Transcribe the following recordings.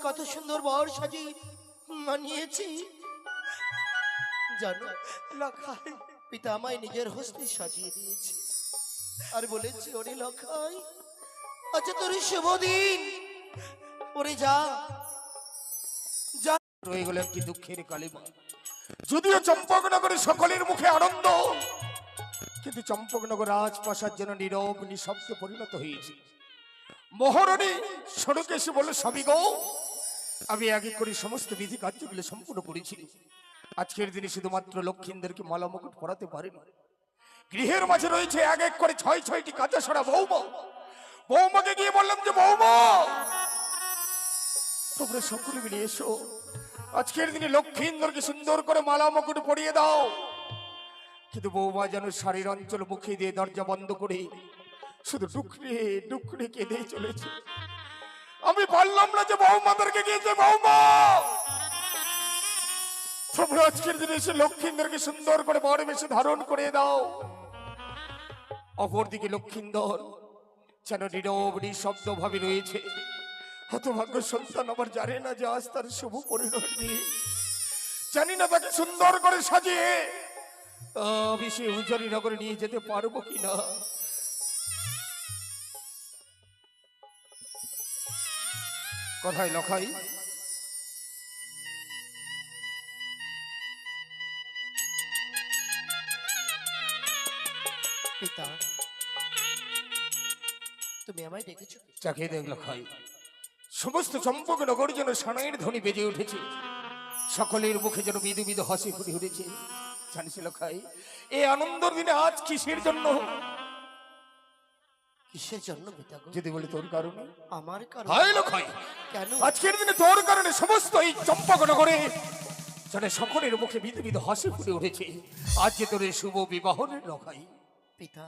কত সুন্দর বর সাজিয়ে মানিয়েছি জানো লখাই পিতা আমায় নিজের হস্তে সাজিয়ে দিয়েছে আর বলেছে ওরে লখাই আচ্ছা তোর শুভ দিন ওরে যা যা রয়ে গেল একটি দুঃখের কালিমা। যদিও চম্পকনগরে সকলের মুখে আনন্দ, কিন্তু চম্পকনগর রাজপ্রাসাদ যেন নীরব নিঃশব্দে পরিণত হয়েছে। মহারানী সড়কে এসে বলল, স্বামী গো, আমি এক এক করে সমস্ত বিধি কার্যগুলো সম্পূর্ণ করেছি। আজকের দিনে শুধুমাত্র লক্ষ্মীদেরকে মালা মুকুট পরাতে পারেন। গৃহের মাঝে রয়েছে এক এক করে ৬টি কাঁচা সরা বৌমা। বৌমাকে গিয়ে বললাম যে বৌমা, তোমরা সকলে মিলে এসো, আজকের দিনে লক্ষ্মীন্দরকে সুন্দর করে মালা মুকুট পরিয়ে দাও। কিন্তু বৌমা যেন শাড়ির অঞ্চল মুখে দিয়ে দরজা বন্ধ করে শুধু ডুকরে ডুকরে কেঁদে চলেছে। আমি বললাম না যে বৌমাদেরকে গিয়েছে, বৌমা তোমরা আজকের দিনে এসে লক্ষ্মীন্দরকে সুন্দর করে বড় বেশে ধারণ করে দাও। অপরদিকে লক্ষ্মীন্দর যেন নীরব নিঃশব্দ ভাবে রয়েছে। হতভাগ্য সন্তান আমার জানে না যে আজ তার শুভ পরিণতি। জানি না তাকে সুন্দর করে সাজিয়ে আমি সে উজারি নগরে নিয়ে যেতে পারবো কিনা। কথাই লখাই পিতা তুমি আমায় ডেকেছো চাকিয়ে দেখ লখাই, সমস্ত চম্পকনগর যেন সানাইয়ের ধ্বনি বেজে উঠেছে। সকলের মুখে যেন মৃদু মৃদু হাসি ফুটে উঠেছে। জানিস লখাই, এই আনন্দের দিনে আজ কিসের জন্য? কিসের জন্য পিতা গো? যদি বলি তোর কারণে। আমার কারণে? হাই লখাই, কেন? আজকের দিনে তোর কারণে সমস্ত এই চম্পকনগরে যেন সকলের মুখে মৃদু মৃদু হাসি ফুটে উঠেছে। আজ যে তোর এই শুভ বিবাহের লখাই। পিতা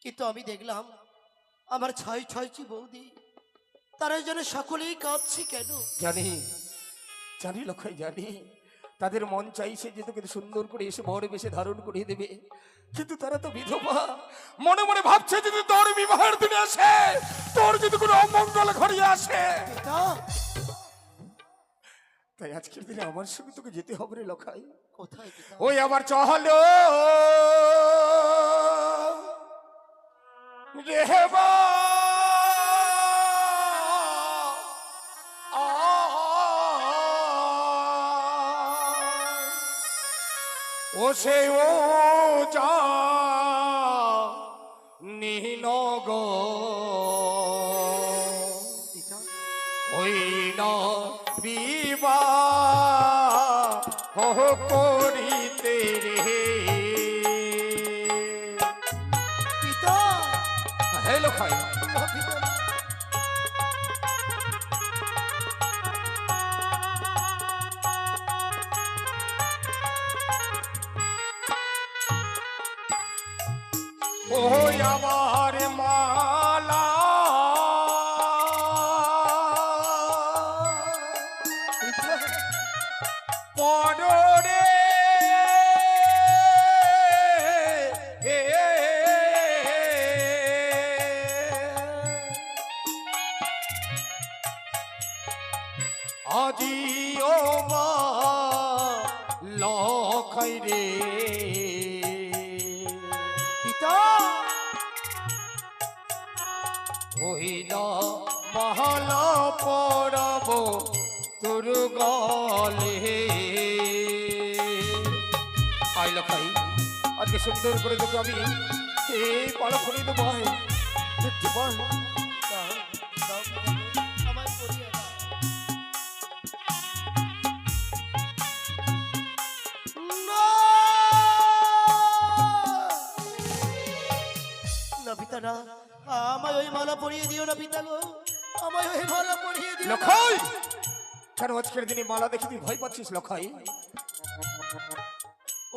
কিন্তু আমি দেখলাম আমার ৬টি বৌদি, তারা যেন সকলেই কাঁদছে কেন? জানি জানি লখাই জানি, তাদের মন চাইছে যে তোকে সুন্দর করে এসে বড় বেশে ধারণ করিয়ে দেবে, কিন্তু তারা তো বিধবা। মনে মনে ভাবছে যদি তোর বিবাহের দিনে আসে, তোর যদি কোনো অমঙ্গল ঘটিয়ে আসে। পিতা তাই আজকের দিনে আমার সঙ্গে তোকে যেতে হবে রে লখাই। কোথায় পিতা? ওই আবার চহলো রেহেবা ও সে ও যা নিনগ পিতা ওই না বিবাহ করিতে রে। পিতা হ্যালো খাই, না পিতা ওই আমার মালা পিতা পরে আজিও মা লখাই রে। পিতা ওই না মহালা পড়াব তোর গলে। আই লখাই, আজকে সুন্দর করে তোকে আমি এই পালা করে দেবো। দেখতে পাই দাও দাও পিতা গো, আমায় পরিয়ে দাও। না! না পিতা না, আমায় ওই মালা পরিয়ে দিও না পিতা গো, আমায় ওই মালা পরিয়ে দিও না। লখাই, কেন আজকের দিনে মালা দেখে তুই ভয় পাচ্ছিস লখাই?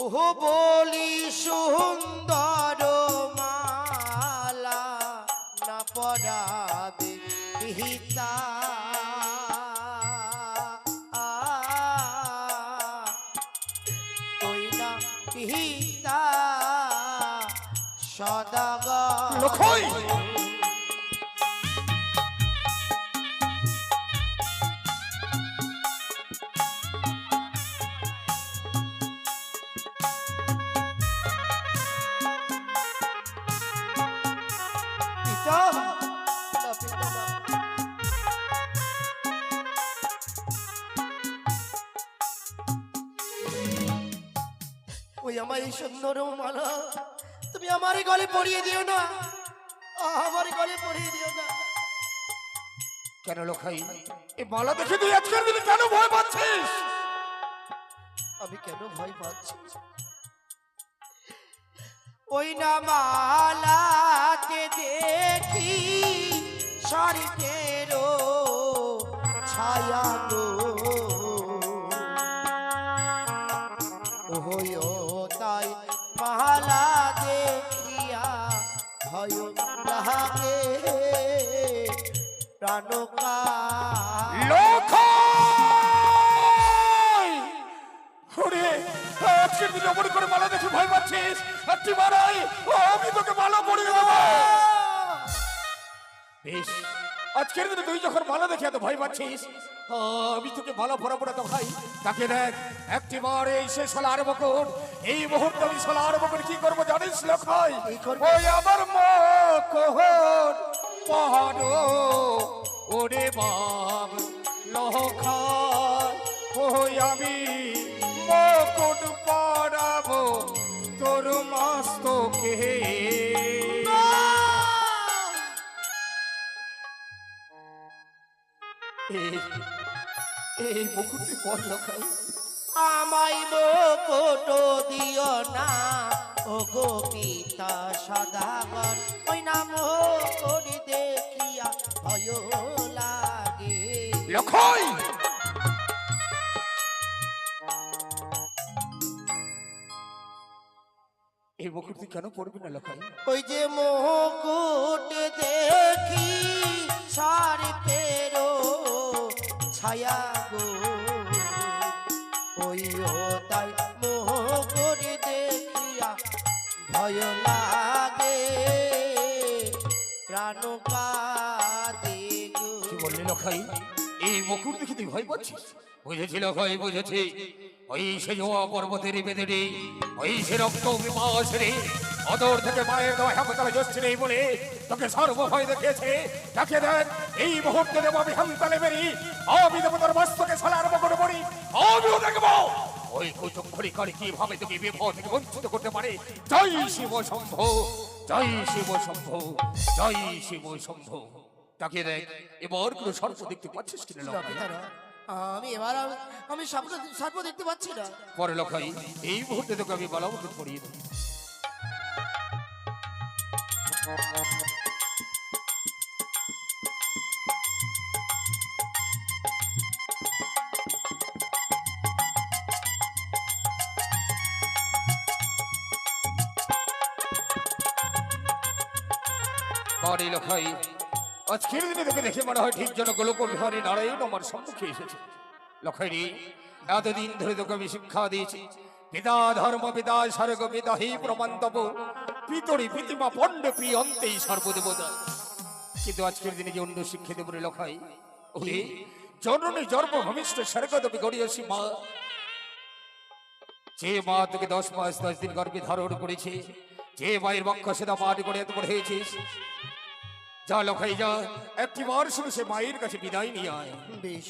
ওহো বলি সুন্দর মালা না পরাবে পিতা, ওই না পিতা সদাগর। লখাই, আমার এই সুন্দর মালা তুমি আমার গলে পরিয়ে দিও না, আমার গলে পরিয়ে দিও না। কেন লখাই, এই মালা দেখে তুই আজকের দিনে কেন ভয় পাচ্ছিস? আমি কেন ভয় পাচ্ছি? ওই না মালাতে দেখি স্বর্গেরও ছায়া গো, ওহো তাই মালা দেখিয়া ভয় লাগে প্রাণকা। লখাই, ওরে আজকের দিনে অমন করে মালা দেখে ভয় পাচ্ছিস? তুই মারাই, আমি তোকে মালা পরিয়ে দেবো। বেশ, আজকের দিনে তুই যখন মালা দেখে এত ভয় পাচ্ছিস, আমি তোকে মালা পরাবো না তো ভাই। তাকে দেখ, একটি বার এই সে সোলার বকর, এই মুহূর্তে আমি সোলার বকর কি করবো জানিস লখাই? ওই আমার মকর পাহাড়, ওরে বাব লখাই, ওই আমি মকুট পরাবো তোর মস্তকে। এই মুকুটে পর লখাই। আমায় মুকুট দিও না ও গো পিতা সদাগর, ওই না মুকুট দেখিয়া ভয় লাগে। লখাই, এই মুকুট তুই কেন পড়বি না লখাই? ওই যে মুকুট দেখি সর্পেরও ছায়া গো, ওই ও তাই মুকুট দেখিয়া ভয় লাগে প্রাণ কাঁদে গো। কি বললি লখাই? এই মুকুট দেখে তুই ভয় পাচ্ছিস? বুঝেছি লখাই, বুঝেছি। ওই সে জোয়া পর্বতের বেদে, ওই সে রক্ত বিপাসে অদর থেকে মায়ের দেওয়া হেমতলা যাচ্ছে নেই বলে তোকে সর্বভয় দেখিয়েছে। তাকে দেখ, এই মুহূর্তে দেবো আমি হেমতলে বেরি, আমি দেবো তোর মস্তকে ছলার বকর পড়ি, আমিও দেখবো ওই কুচক্ষরি করে কিভাবে তোকে বিপদ থেকে বঞ্চিত করতে পারে। জয় শিব শম্ভ, জয় শিব শম্ভ, জয় শিব শম্ভ। তাকে দেখ, এবার কোনো সর্প দেখতে পাচ্ছিস কিনা লখাই? আমি এবার আমি সর্প দেখতে পাচ্ছি না। পরে লখাই, এই মুহূর্তে তোকে আমি বলাবত করিয়ে দেব। বাড়ি লখাই, আজকের দিনে তোকে দেখে মনে হয় ঠিক যেন গোলক বিহারী নারায়ণ আমার সম্মুখে এসেছে। লখাই রে, এতদিন ধরে তোকে আমি শিক্ষা দিয়েছি, পিতা ধর্ম পিতা স্বর্গ পিতা হি প্রমান্তব, পিতরি পিতিমা পণ্ড প্রিয়ন্তেই সর্বদেবতা। কিন্তু আজকের দিনে যে অন্য শিক্ষা দেব রে লখাই, ওরে জননী জন্ম ভূমিষ্ঠ স্বর্গদেবী গড়িয়েছি মা, যে মা তোকে 10 মাস 10 দিন গর্ভে ধারণ করেছে, যে মায়ের বক্ষ সেটা পাঠ করে এত বড় হয়েছিস। যা লখাই যা, একটি বার শুধু সে মায়ের কাছে বিদায় নিয়ে আয়। বেশ,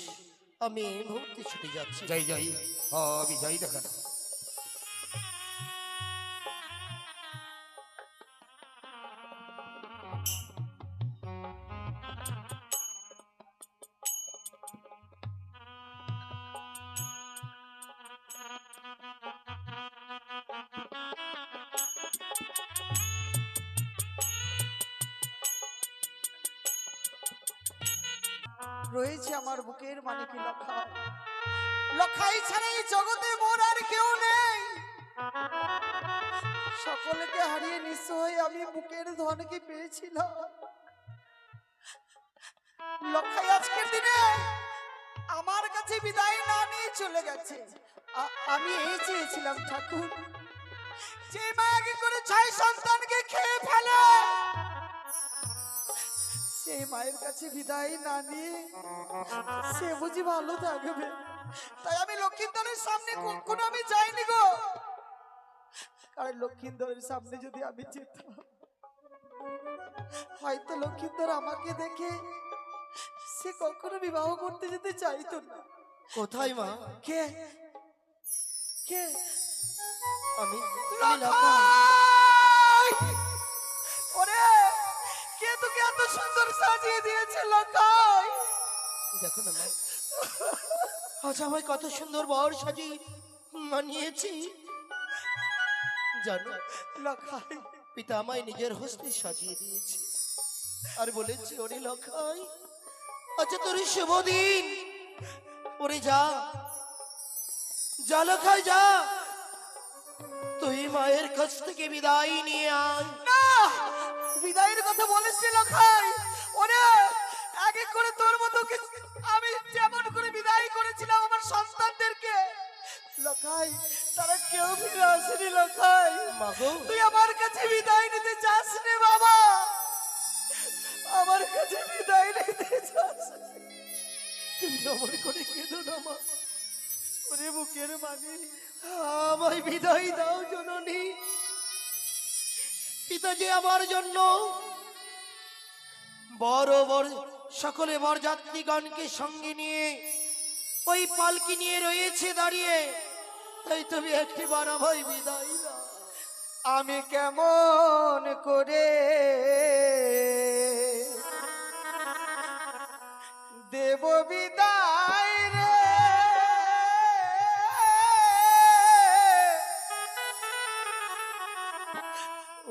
আমি এই মুহূর্তে ছুটে যাচ্ছি। যাই যাই, আমি যাই দেখা না। রয়েছে আমার বুকের মানে কি লখাই, লখাই ছাড়া এই জগতে মোর আর কেউ নেই। সকলকে হারিয়ে নিশ্চয় আমি বুকের ধনকে পেয়েছিলাম। লখাই আজকের দিনে আমার কাছে বিদায় না নিয়ে চলে গেছে। আমি এই চেয়েছিলাম ঠাকুর, যে মাকে করে 6 সন্তানকে খেয়ে ফেলে, সেই মায়ের কাছে বিদায় না নিয়ে সে বুঝি ভালো থাকবে। তাই আমি লক্ষিন্দরের সামনে কখনো আমি যাইনি গো, কারণ লক্ষিন্দরের সামনে যদি আমি যেতাম হয়তো লক্ষিন্দর আমাকে দেখে সে কখনো বিবাহ করতে যেতে চাইতো না। কোথায় মা? কে কে আমি আমি লখাই। ওরে কে তোকে এত সুন্দর সাজিয়ে দিয়েছে লখাই? দেখো না মা, আজ আমায় কত সুন্দর বর সাজিয়ে মানিয়েছি। জানো লখাই পিতা আমায় নিজের হস্তে সাজিয়ে দিয়েছে আর বলেছে, ওরে লখাই আচ্ছা তোর শুভ দিন, ওরে যা যা লখাই যা, তুই মায়ের কাছ থেকে বিদায় নিয়ে আয়। না, বিদায়ের কথা বলিস নি লখাই। ওরে এক এক করে তোর মতো আমি যেমন করে বিদায় করেছিলাম আমার সন্তানদেরকে, লখাই তারা কেউ ফিরে আসেনি লখাই। মাগো তুই আমার কাছে বিদায় নিতে চাস রে বাবা, আমার কাছে বিদায় নিতে চাস? তুমি আমার করে কেঁদো না মা, ওরে বুকের মানি, আমায় বিদায় দাও জননী। পিতাজি আমার জন্য বড় বড় সকলে বরযাত্রীগণকে সঙ্গে নিয়ে ওই পালকি নিয়ে রয়েছে দাঁড়িয়ে, তাই তুমি একটিবার আমায় বিদায় দাও। আমি কেমন করে দেব বিদায় রে,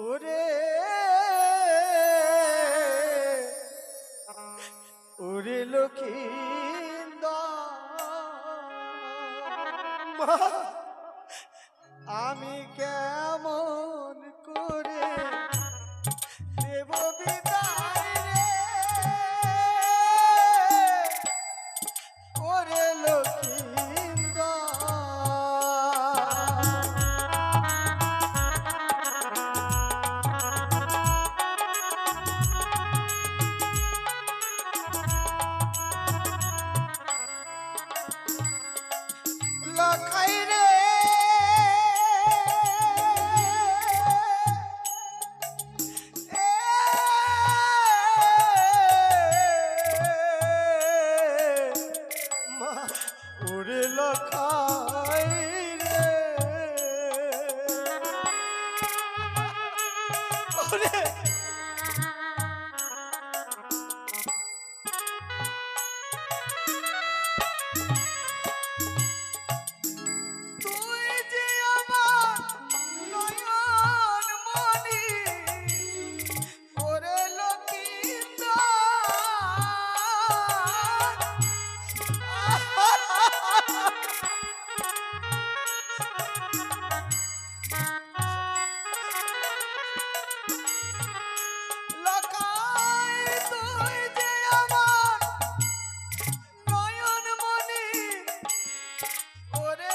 ওরে ওরে লক্ষিন্দর, আমি কেমন করে দেব বিদায় রে, ওরে লক্ষিন্দর। লখাই রে মা ওরে লখাই রে, ওরে তুই যে আমার নয়ন মনি, ওরে লখাই, তুই যে আমার নয়ন মনি, ওরে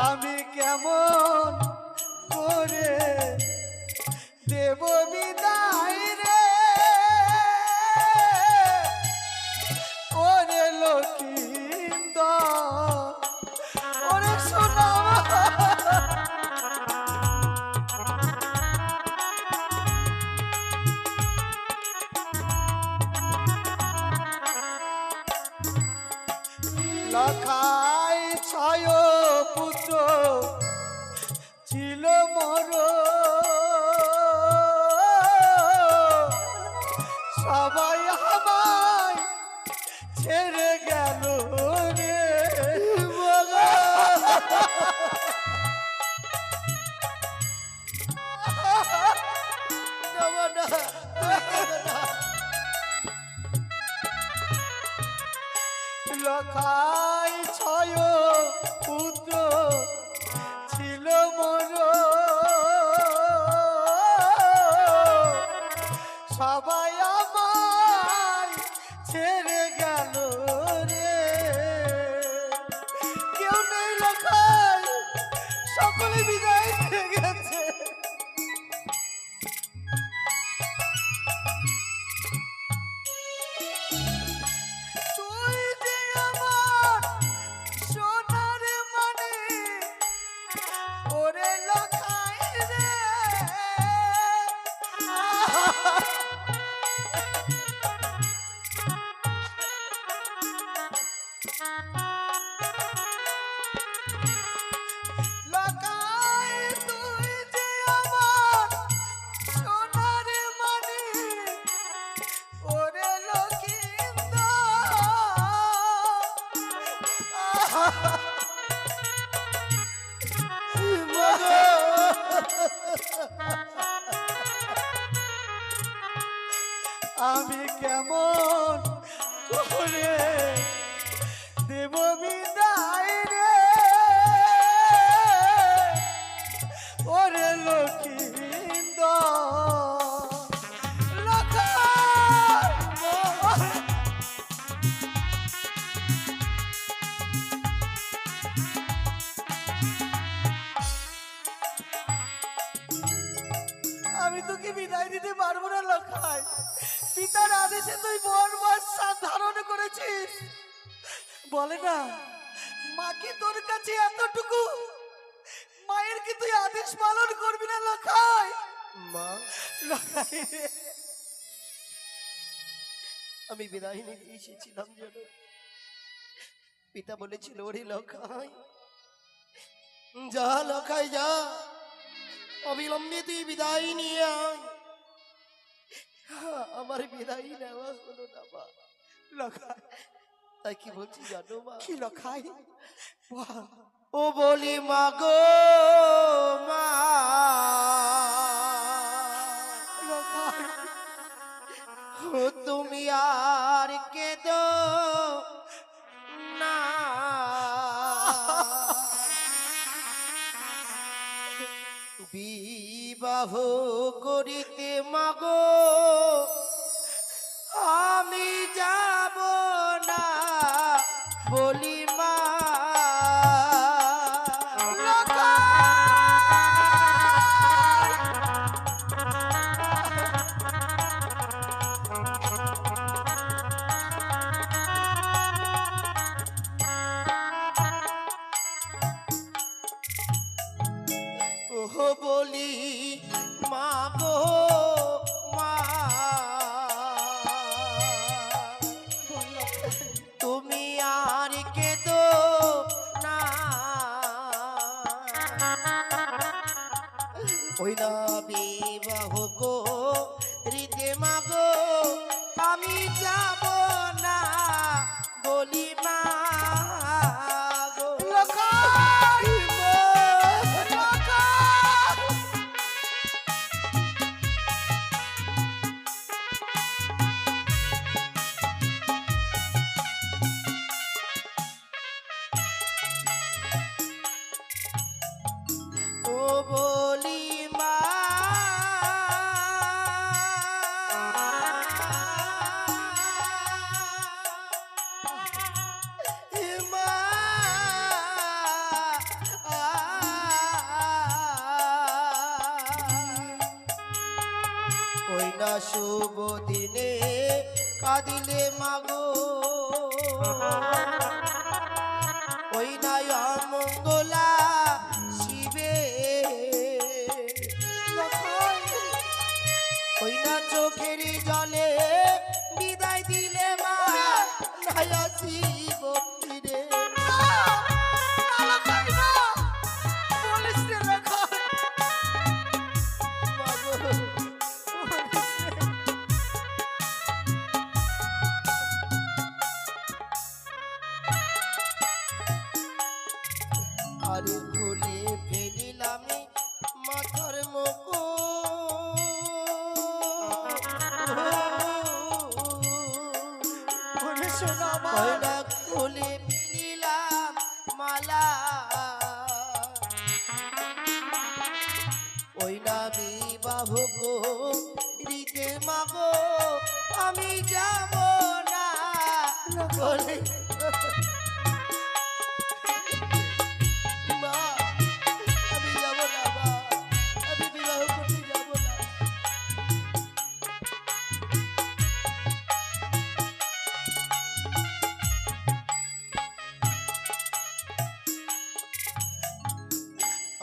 আমি কেমন করে দেব বিদায় রে, ওরে লক্ষিন্দর, ওরে সোনা। লখাই ছয় পুত্র ছিল মোর, সবাই আমায় ছেড়ে গেল রে বাবা। লখাই ছয় পুত্র ছিল মোর, সবাই আমায় ছেড়ে গেল রে, কেউ নেই লখাই, সকলে বিদায় হয়ে গেছে। তুই যে আমার সোনার মনি, ওরে লখাই রে, আমি কেমন করে দেব বিদায় রে ওরে লক্ষিন্দর লক্ষাই আমি তোকে বিদায় দিতে পারবো না লক্ষাই। পিতার আদেশে তুই বনবাস ধারণ করেছিস। বলে না মা কি তোর কাছে এতটুকু, মায়ের কি তুই আদেশ পালন করবি না লক্ষাই? মা, লক্ষাই রে, আমি বিদায় নিতে এসেছিলাম যেন পিতা বলেছিল ওরে লখাই যা, লখাই যা, অবিলম্বে তুই বিদায় নিয়ে আয়। আমার বিদায় নেওয়া হলো না মা। লক্ষাই তাই কি বলছি জানো মা? কি লক্ষাই বল। ও বলি মা গো মা, লক্ষাই ও তুমি আর কেঁদো না, বিবাহ করিতে মাগো আমি যাব না বলি মা। ও বলি মা গো মা, তুমি আর কেঁদো না, ওই না বিবাহ গো রীতে মা গো আমি যাব না বলি মা গো। লক্ষাই লক্ষাই ও বলি মা, এ মা, ওই না শুভ দিনে কাঁদিলে মাগো, ওই না অমঙ্গলা শিবে, ওই না চোখের জলে বিদায় দিলে মা নাই আসিব ফিরে। লক্ষাই না বলিস রে লক্ষাই মাগো, বলিস রে। আরে খুলে ফেলিলাম মাথার ওরে সোনা মা ময়না খুলে ফেলিলাম মালা, ওই না বিবাহ গো রীতে মাগো আমি যাব না বলে মা, আমি যাব না মা, আমি বিবাহ করতে যাব না।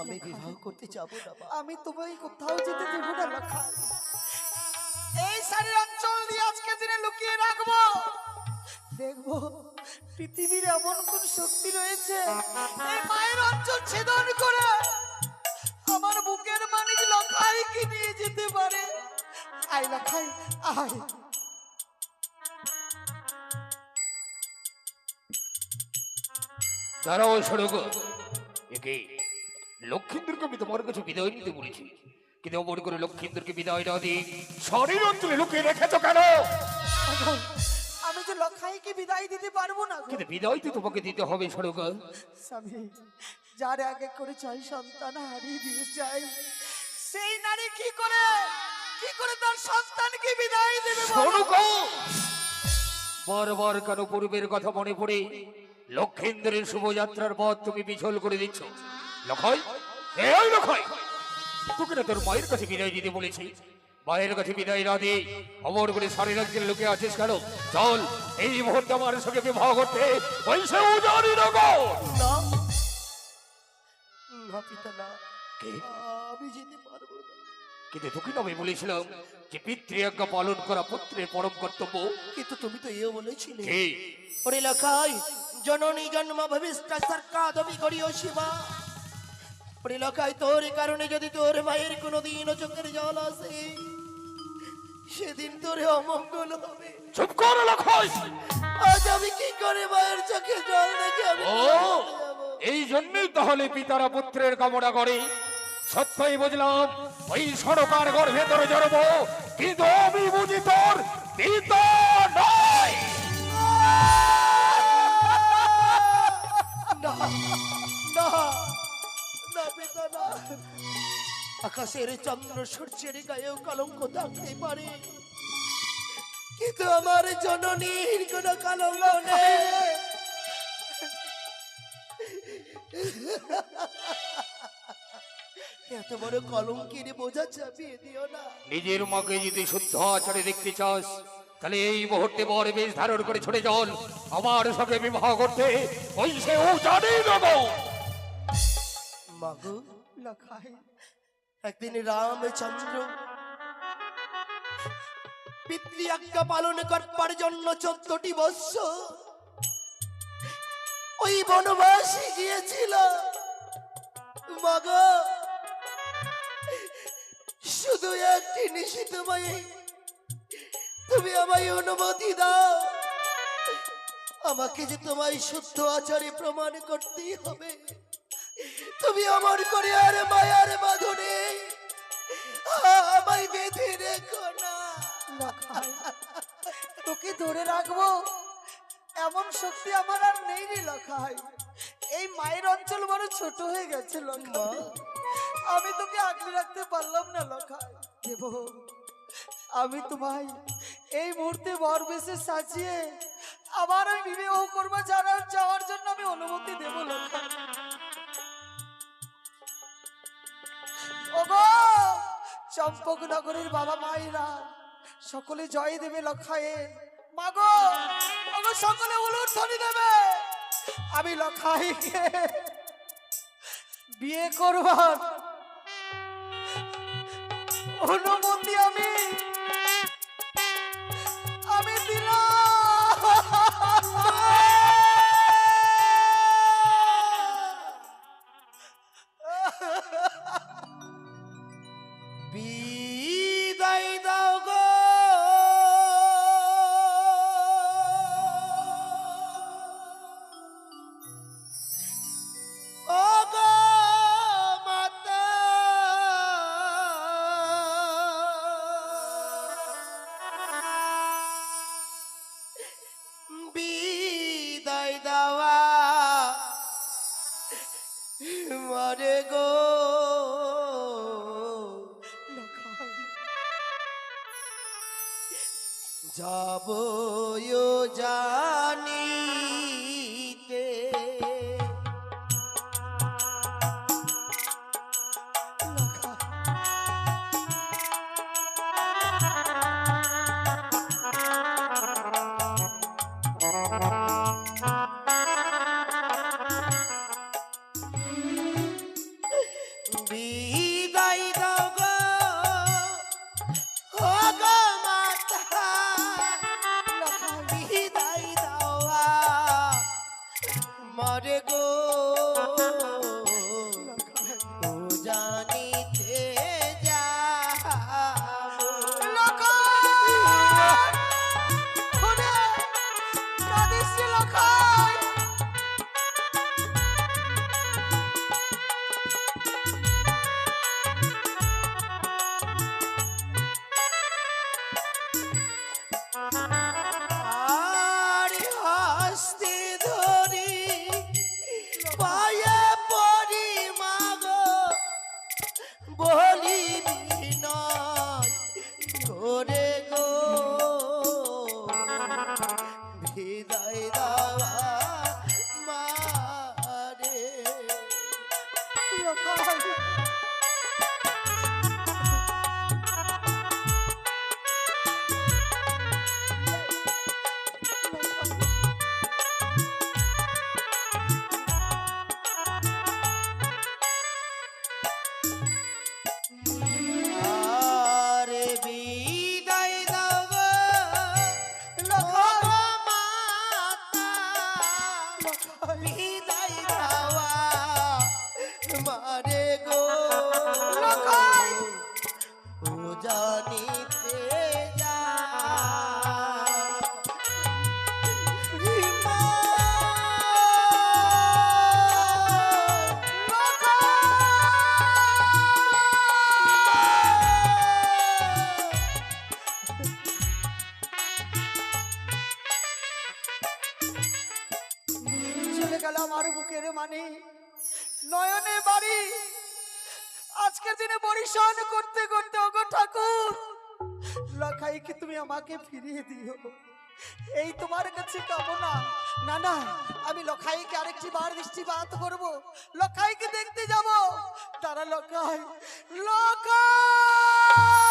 আমি বিবাহ করতে যাব না মা। আমি তোমায় কোথাও যেতে দেব না লক্ষাই। এই শাড়ির অঞ্চল দিয়ে আজকে দিনে লুকিয়ে রাখবো, দেখবো পৃথিবীর এমন কোন শক্তি রয়েছে এই মায়ের অঞ্চল ছেদন করে আমার বুকের মানিক লক্ষাইকে নিয়ে যেতে পারে। আয় লক্ষাই আয়। দাঁড়াও সড়ক একে লক্ষিন্দরকে আমি তোমার কাছে বিদায় নিতে বলেছি, কিন্তু অমর করে লক্ষিন্দরকে বিদায় না দিয়ে শরীর অঞ্চলে লুকিয়ে রেখেছো কেন? আমি যে লখাইকে বিদায় দিতে পারবো না গো। কিন্তু বিদায় তো তোমাকে দিতে হবে সড়ক। স্বামী, যার আগে করে 6 সন্তান হারিয়ে দিয়ে যায়, সেই নারী কি করে তার সন্তানকে বিদায় দেবে বলো? সড়ক বারবার কেন পূর্বের কথা মনে পড়ে লক্ষিন্দরের শুভযাত্রার পথ তুমি বিছল করে দিচ্ছ? লক্ষয়, এই লক্ষয়, তোকে না তোর মায়ের কাছে বিদায় দিতে বলেছি, মায়ের কাছে বিদায় না দিয়ে অমর করে সারি রাজ্যের লোকে আছিস কেন? চল এই মুহূর্তে আমার সঙ্গে বিবাহ করতে ওই সে উজানি নগর। না না পিতা না, কে? আমি যেতে পারবো না। কিন্তু তোকে না আমি বলেছিলাম যে পিতৃআজ্ঞা পালন করা পুত্রের পরম কর্তব্য। কিন্তু তুমি তো এও বলেছিলে কে? ওরে লখাই, জননী জন্ম ভবিষ্ঠ সরকাদমি করিও শিবা। ওরে লখাই, তোর কারণে যদি তোর মায়ের কোনোদিন চোখের জল আসে, সেদিন তোর অমঙ্গল হবে। চুপ কর লক্ষয়। আজ আমি কি করে মায়ের চোখে জল দেখে আমি ও, এই জন্যই তাহলে পিতারা পুত্রের কামনা করে। সত্যই বুঝলাম ওই সরকার গর্ভে তোর জড়ব, কিন্তু আমি বুঝি তোর পিতা নয়। না না না পিতা না, আকাশের চন্দ্র সূর্যের গায়েও কলঙ্ক থাকতে পারে, কিন্তু আমার জননীর কোন কলঙ্ক নেই। এত বড় কলঙ্কের বোঝা চাপিয়ে দিও না। নিজের মাকে যদি শুদ্ধ আচারে দেখতে চাস, তাহলে এই মুহূর্তে বর বেশ ধারণ করে ছুটে চল আমার সঙ্গে বিবাহ করতে ওই সে উজানি নগর। মাগো, লখাই, একদিন রামচন্দ্র পিতৃ আজ্ঞা পালন করবার জন্য 14টি বৎসর ওই বনবাসে গিয়েছিল। মাগো, শুধু একটি নিষিদ্ধ মায়ে তুমি আমায় অনুমতি দাও, আমাকে যে তোমায় শুদ্ধ আচারে প্রমাণ করতেই হবে। তুমি আমার করে আর মায়ার বাঁধনে আমায় বেঁধে রেখো না। লখাই, তোকে ধরে রাখবো এমন শক্তি আমার আর নেই রে লখাই। এই মায়ের অঞ্চল বড় ছোট হয়ে গেছে লখাই, আমি তোকে আগলে রাখতে পারলাম না লখাই। দেব, আমি তোমায় এই মুহূর্তে বর বেশে সাজিয়ে আবার আমি বিবাহ করবো যাওয়ার জন্য আমি অনুমতি দেব লখাই। ওগো চম্পক নগরের বাবা মায়েরা সকলে জয় দেবে লখায়ে। মাগো, ওগো সকলে উলুধ্বনি দেবে, আমি লখাইকে বিয়ে করবার অনুমতি আমি দিলাম। বিদায় দাও গো ও গো মাতা, বিদায় দেওয়া মরে গো। যাব জানিতে বিদায় দাও গো ও গো মাতা, বিদায় দাও। লখাই আরে বিদায় দাও গো, লখাই ও মাতা, বিদায় দাওয়া মারে গো, লখাই ও জানিতে যা চলে গেল আমার বুকের মানে নয়নের বাড়ি আজকের দিনে পরিশান করতে করতে ওগো ঠাকুর লখাইকে তুমি আমাকে ফিরিয়ে দিও এই তোমার কাছে কামনা। না না, আমি লখাইকে আরেকটি বার দৃষ্টিপাত করব, লখাইকে দেখতে যাব। তারা লখাই লখাই